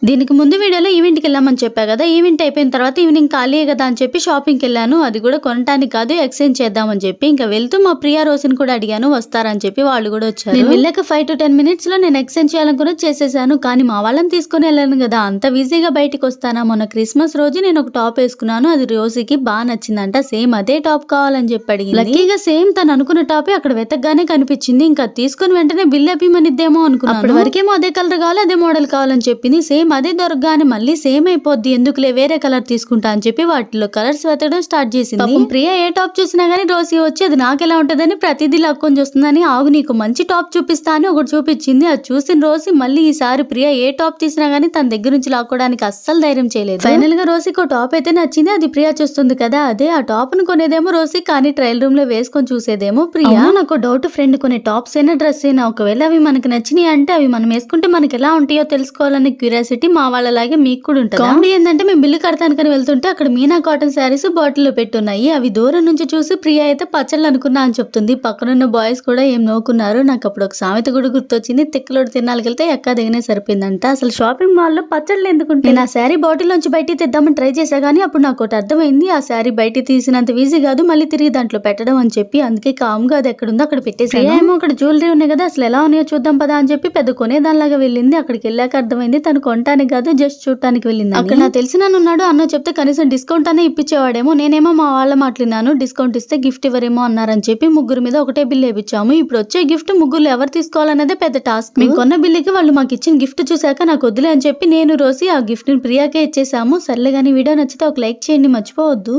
దీనికి ముందు వీడియోలో ఈవెంట్‌కి వెళ్ళామని చెప్పా కదా! ఈవెంట్ అయిపోయిన తర్వాత ఈవినింగ్ ఖాళీయే కదా అని చెప్పి షాపింగ్‌కెళ్ళాను. అది కూడా కొనటానికి కాదు ఎక్స్‌చేంజ్ చేద్దామని చెప్పి. ఇంకా వెళ్తూ మా ప్రియా, రోసిని కూడా అడిగాను వస్తారా అని చెప్పి. వాళ్ళు కూడా వచ్చారు. నేను వెళ్ళాక 5-10 మినిట్స్‌లో నేను ఎక్స్‌చేంజ్ చేయాలనుకున్నది చేసేసాను. కానీ మా వాళ్ళని తీసుకొని వెళ్ళాను కదా! అంత ఈజీగా బయటికొస్తానా? మొన్న క్రిస్మస్ రోజు నేను ఒక టాప్ వేసుకున్నాను. అది రోసికి బా నచ్చిందంట. సేమ్ అదే టాప్ కావాలని చెప్పి అడిగింది. లక్కీగా సేమ్ తను అనుకున్న టాపే అక్కడ వెతకగానే కనిపించింది. ఇంకా తీసుకొని వెంటనే బిల్ ఏపిమనిద్దేమో అనుకున్నాను. అప్పటి వరకేమో అదే కలర్ కావాలి, అదే మోడల్ కావాలని చెప్పింది. సేమ్ అదే దొరకగానే మళ్ళీ సేమ్ అయిపోద్ది, ఎందుకులే వేరే కలర్ తీసుకుంటా అని చెప్పి వాటిలో కలర్స్ వెతకడం స్టార్ట్ చేసింది. పాపం ప్రియా ఏ టాప్ చూసినా గానీ రోసి వచ్చి అది నాకెలా ఉంటదని ప్రతిదీ లాక్కొని చూస్తుందని, ఆగు నీకు మంచి టాప్ చూపిస్తా అని ఒకటి చూపించింది. అది చూసిన రోసి మళ్ళీ ఈసారి ప్రియా ఏ టాప్ తీసినా గానీ తన దగ్గర నుంచి లాక్కోవడానికి అస్సలు ధైర్యం చేయలేదు. ఫైనల్ గా రోసికి ఒక టాప్ అయితే నచ్చింది. అది ప్రియా చూస్తుంది కదా, అదే ఆ టాప్ ను కొనేదేమో రోసి, కానీ ట్రయల్ రూమ్ లో వేసుకొని చూసేదేమో ప్రియా. నాకు డౌట్, ఫ్రెండ్ కొనే టాప్స్ అయినా డ్రెస్ అయినా ఒకవేళ అవి మనకి నచ్చినాయి అంటే అవి మనం వేసుకుంటే మనకి ఎలా ఉంటాయో తెలుసుకోవాలనే క్యూరియాసిటీ మా వాళ్ళలాగే మీకు కూడా ఉంటుంది. కామెడీ ఏంటంటే మేము బిల్లు కడతానికని వెళ్తుంటే అక్కడ మీనా కాటన్ శారీస్ బాటిల్లో పెట్టున్నాయి. అవి దూరం నుంచి చూసి ప్రియా అయితే పచ్చళ్ళు అనుకున్నా అని చెప్తుంది. పక్కనున్న బాయ్స్ కూడా ఏం నవ్వుకున్నారు. నాకు అప్పుడు ఒక సామెత కూడా గుర్తొచ్చింది, తిక్కలోడు తిన్నాలకెళ్తే ఎక్క దిగనే సరిపోయిందంట. అసలు షాపింగ్ మాల్ లో పచ్చళ్ళు ఎందుకుంటే నేను ఆ శారీ బాటిల్ నుంచి బయటికి తెద్దామని ట్రై చేశా గానీ అప్పుడు నాకు ఒకటి అర్థమైంది, ఆ శారీ బయటికి తీసినంత ఈజీ కాదు మళ్ళీ తిరిగి దాంట్లో పెట్టడం అని చెప్పి. అందుకే కామ్గా అది ఎక్కడుందో అక్కడ పెట్టేసి ఏమో అక్కడ జ్యువెలరీ ఉన్నాయి కదా అసలు ఎలా ఉన్నాయో చూద్దాం పదా అని చెప్పి పెద్ద కొనేదానిలాగా వెళ్ళింది. అక్కడికి వెళ్ళాక అర్థమైంది తను కొనటానికి కాదు జస్ట్ చూడటానికి వెళ్ళింది. అక్కడ నాకు తెలిసిన ఉన్నాడు, అన్న చెప్తే కనీసం డిస్కౌంట్ అనే ఇప్పించేవాడేమో. నేనేమో మా వాళ్ళ మాట్లాడినాను, డిస్కౌంట్ ఇస్తే గిఫ్ట్ ఇవ్వరేమో అన్నారని చెప్పి ముగ్గురు మీద ఒకటే బిల్ వేయించాము. ఇప్పుడు వచ్చే గిఫ్ట్ ముగ్గురు ఎవరు తీసుకోవాలన్నదే పెద్ద టాస్క్. మేము కొన్న బిల్లుకి వాళ్ళు మాకు ఇచ్చిన గిఫ్ట్ చూసాక నాకు వద్దులే అని చెప్పి నేను రోసి ఆ గిఫ్ట్ ని ప్రియాకే ఇచ్చేసాము. సర్లే కానీ వీడియో నచ్చితే ఒక లైక్ చేయండి మర్చిపోవద్దు.